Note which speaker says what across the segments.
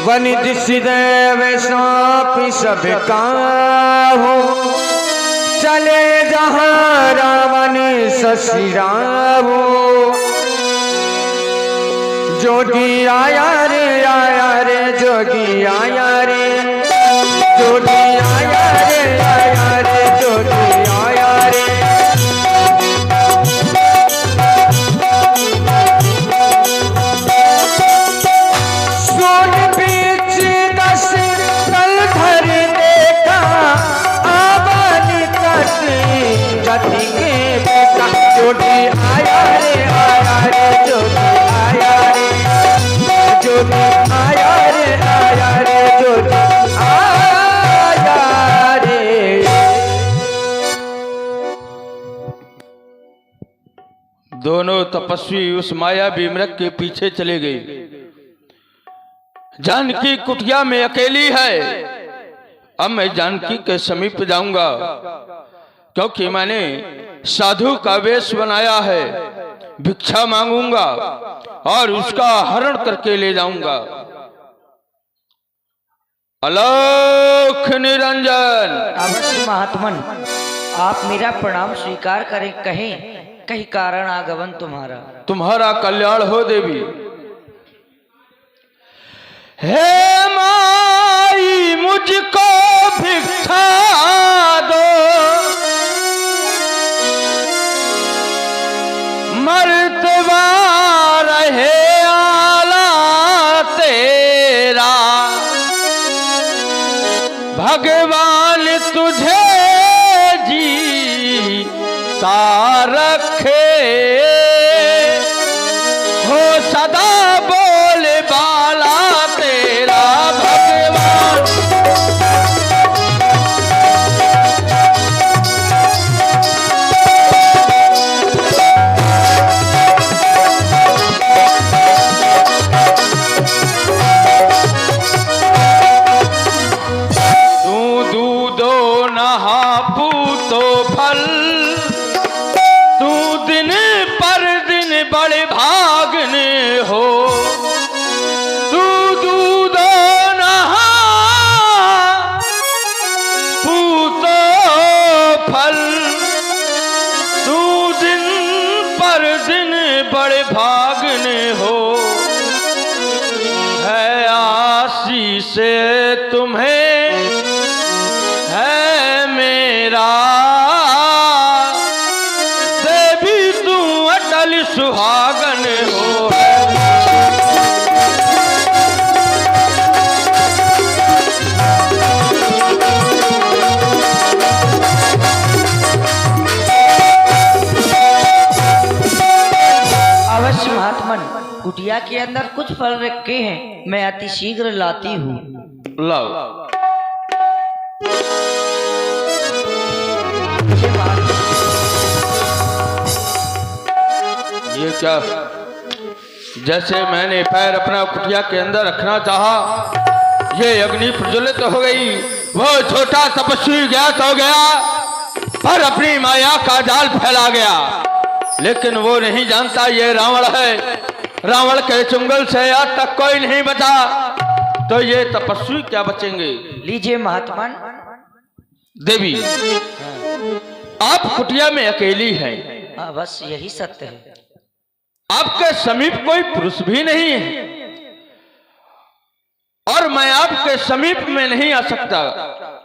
Speaker 1: वनिध सिदेव सांपी सब काहू चले जहाँ रावण ससुराहू जोगी आया रे जोगी आया रे जोगी आया रे जोगी आया रे सोन बीच 10 कल धर देखा आवन कटी के बेटा जोगी आया रे जोगी आया रे जोगी आया रे जोगी आया रे।
Speaker 2: दोनों तपस्वी उस मायावी मृग के पीछे चले गए। जानकी कुटिया में अकेली है। अब मैं जानकी के समीप जाऊंगा क्योंकि मैंने साधु का वेश बनाया है। भिक्षा मांगूंगा और उसका हरण करके ले जाऊंगा। अलोक निरंजन।
Speaker 3: अवश्य महात्मन, आप मेरा प्रणाम स्वीकार करें। कहें कहीं कारण आगमन
Speaker 2: तुम्हारा कल्याण हो देवी। हे माई मुझको भिक्षा दो, मर्तबा रहे आला तेरा, भगवान तुझे जी रखे हो सदा बोले बाला तेरा भगवान। तू दूधो नहा पूतो फल, बड़े भागने हो। तू दूध नहा पूतो फल, तू दिन पर दिन बड़े भागने हो। है आशीष तुम्हें है मेरा, सुहागन हो।
Speaker 3: अवश्य महात्मन, कुटिया के अंदर कुछ फल रखे हैं, मैं अति शीघ्र लाती हूँ।
Speaker 2: लाओ। ये क्या? जैसे मैंने पैर अपना कुटिया के अंदर रखना चाहा, ये अग्नि प्रज्वलित हो गई। वो छोटा तपस्वी ज्ञात हो गया पर अपनी माया का जाल फैला गया। लेकिन वो नहीं जानता ये रावण है। रावण के चुंगल से आज तक कोई नहीं बचा, तो ये तपस्वी क्या बचेंगे?
Speaker 3: लीजिए महात्मन।
Speaker 2: देवी, आप कुटिया में अकेली हैं।
Speaker 3: बस यही सत्य है।
Speaker 2: आपके समीप कोई पुरुष भी नहीं है और मैं आपके समीप में नहीं आ सकता।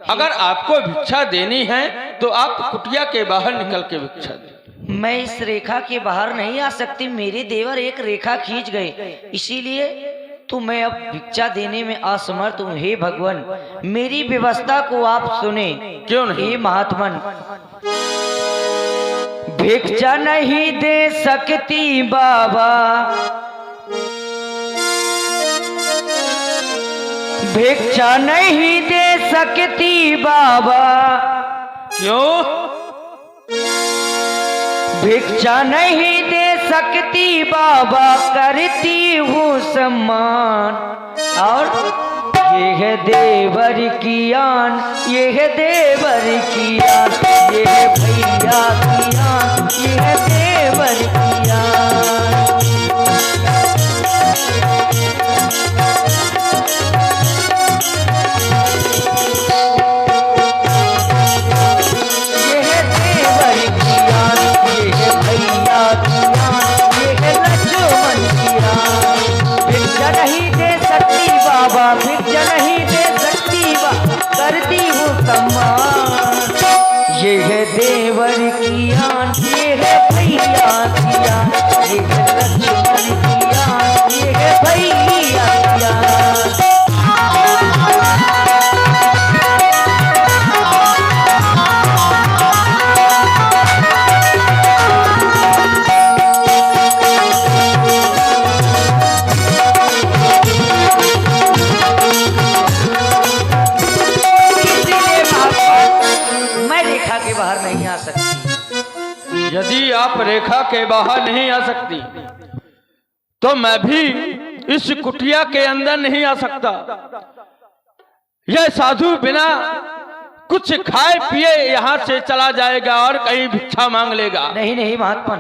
Speaker 2: अगर आपको भिक्षा देनी है तो आप कुटिया के बाहर निकल के भिक्षा दें।
Speaker 3: मैं इस रेखा के बाहर नहीं आ सकती। मेरे देवर एक रेखा खींच गए, इसीलिए तो मैं अब भिक्षा देने में असमर्थ हूँ। हे भगवान, मेरी व्यवस्था को आप सुने।
Speaker 2: क्यों नहीं?
Speaker 3: हे महात्मन, भिक्षा नहीं दे सकती बाबा, भिक्षा नहीं दे सकती बाबा।
Speaker 2: क्यों?
Speaker 3: भिक्षा नहीं दे सकती बाबा, करती हूँ सम्मान। और ये है देवर की आन, ये है देवर की आन, ये है भैया की आन, ये है देवर की आन।
Speaker 2: रेखा के बाहर नहीं आ सकती, तो मैं भी इस कुटिया के अंदर नहीं आ सकता। यह साधु बिना कुछ खाए पिए यहाँ से चला जाएगा और कहीं भिक्षा मांग लेगा।
Speaker 3: नहीं नहीं महात्मा,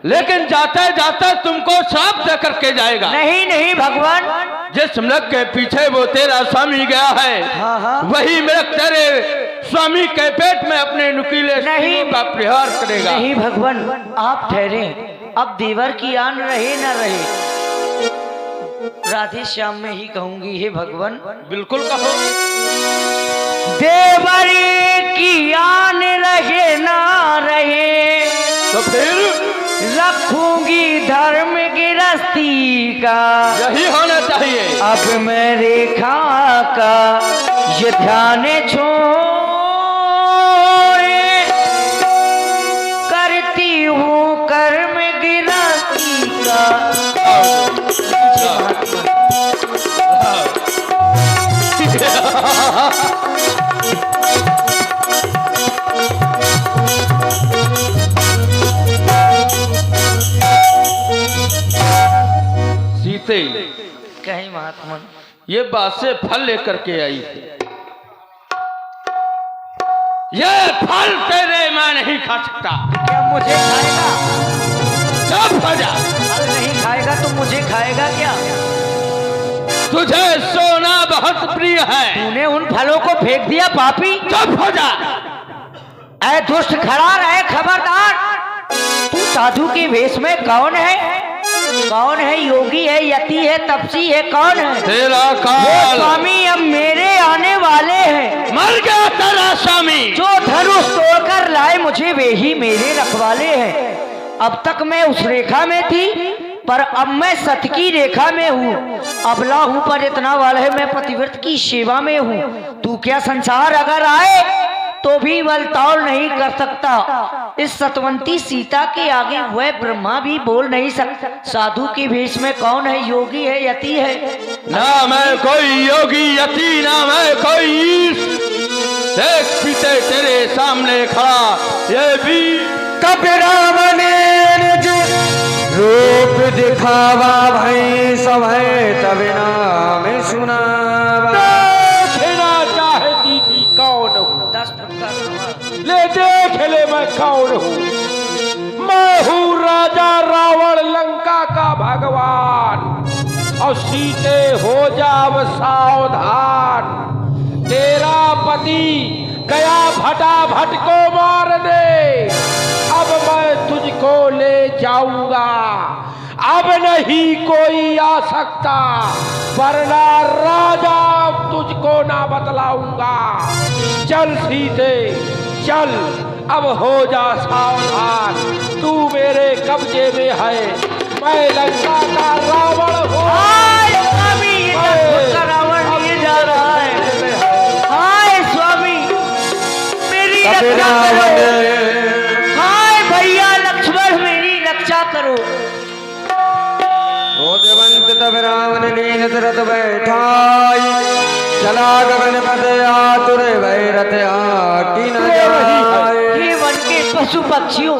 Speaker 2: लेकिन जाते जाते तुमको श्राप दे करके जाएगा।
Speaker 3: नहीं नहीं भगवान,
Speaker 2: जिस मृग के पीछे वो तेरा स्वामी गया है,
Speaker 3: हाँ हाँ,
Speaker 2: वही मृग तेरे स्वामी के पेट में अपने नुकीले
Speaker 3: नहीं
Speaker 2: का प्रहार करेगा।
Speaker 3: नहीं भगवान, आप ठहरे। अब देवर की आन रहे न रहे, राधे श्याम में ही कहूंगी। हे भगवान,
Speaker 2: बिल्कुल कहो।
Speaker 3: देवरी की आन रहे ना रहे,
Speaker 2: तो फिर
Speaker 3: रखूंगी धर्म गिरस्ती का।
Speaker 2: यही होना चाहिए।
Speaker 3: अब मैं रेखा का ये ध्यान छोड़े करती हूँ कर्म गिरस्ती का।
Speaker 2: सीते
Speaker 3: कहीं महात्मा,
Speaker 2: ये बात से फल लेकर के आई थी। ये फल तेरे मैं नहीं खा सकता।
Speaker 3: क्या मुझे खाएगा?
Speaker 2: चुप हो जा।
Speaker 3: फल नहीं खाएगा तो मुझे खाएगा क्या?
Speaker 2: तुझे सोना बहुत प्रिय है।
Speaker 3: तूने उन फलों को फेंक दिया पापी।
Speaker 2: चुप हो जा।
Speaker 3: ऐ दुष्ट, खड़ा रहे, खबरदार। तू साधु के वेश में कौन है? कौन है? योगी है, यति है, तपसी है, कौन है?
Speaker 2: तेरा
Speaker 3: वो
Speaker 2: काल।
Speaker 3: स्वामी अब मेरे आने वाले हैं।
Speaker 2: मर गया तेरा स्वामी।
Speaker 3: जो धनुष तोड़कर लाए मुझे वे ही मेरे रखवाले हैं। अब तक मैं उस रेखा में थी, पर अब मैं सत की रेखा में हूँ। अबला हूँ पर इतना वाला है, मैं पतिव्रत की सेवा में हूँ। तू क्या संसार अगर आए तो भी बलतौल नहीं कर सकता। इस सतवंती सीता के आगे वह ब्रह्मा भी बोल नहीं सकता। साधु के भेष में कौन है? योगी है, यति है?
Speaker 2: ना मैं कोई योगी यति, ना मैं कोई ईश। देख पीते तेरे सामने खड़ा ये भी
Speaker 1: कब रावण रूप दिखावा भई समय तब नाम सुनावा।
Speaker 4: देखना चाहती थी कौन हूँ,
Speaker 3: 10 फुट का सवाल।
Speaker 4: ले देख ले मैं कौन हूँ। मैं हूँ राजा रावण, लंका का भगवान। और सीते हो जाव सावधान, तेरा पति गया फटाफट को मार दे। अब मैं तुझको ले जाऊंगा, अब नहीं कोई आ सकता, वरना राजा तुझको ना बतलाऊंगा। चल सीते चल, अब हो जा सावधान। तू मेरे कब्जे में है, मैं लंका का रावण हूँ।
Speaker 3: हाय स्वामी, ये 10 फुट का रावण लिए जा रहा है। हाय स्वामी, मेरी रक्षा करो। हाय भैया लक्ष्मण, मेरी रक्षा करो।
Speaker 1: रोजवंत तब रावण लीन रथ बैठाई, चला गगन पथ आतुर भय रथ आकी न जाए।
Speaker 3: ये वन के पशु पक्षियों,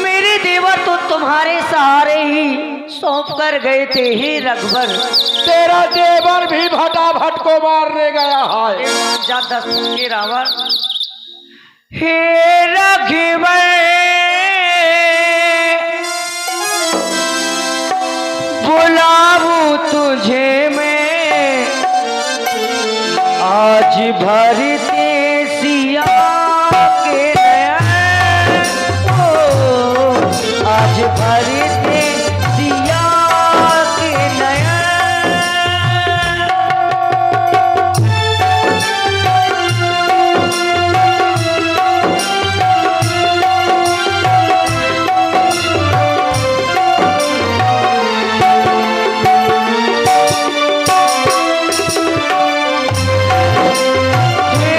Speaker 3: मेरे देवर तो तुम्हारे सहारे ही सौंप कर गए थे। हे रघुवर,
Speaker 4: तेरा देवर भी फटाफट को मारने गया है।
Speaker 3: जा 10 फुट के रावण। हे रघुवर, बुलाऊं तुझे मैं, आज भरते सिया के नयन। ओ, आज भरते सिया के नयन। हे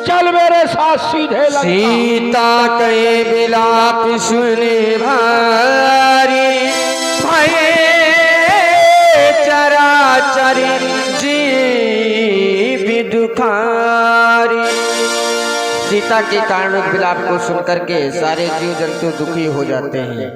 Speaker 4: चल मेरे साथ सीधे लंका।
Speaker 1: सीता के बिलाप सुने भारी भये चराचर जीव दुखारी। सीता के कारण विलाप को सुनकर के सारे जीव जंतु दुखी हो जाते हैं।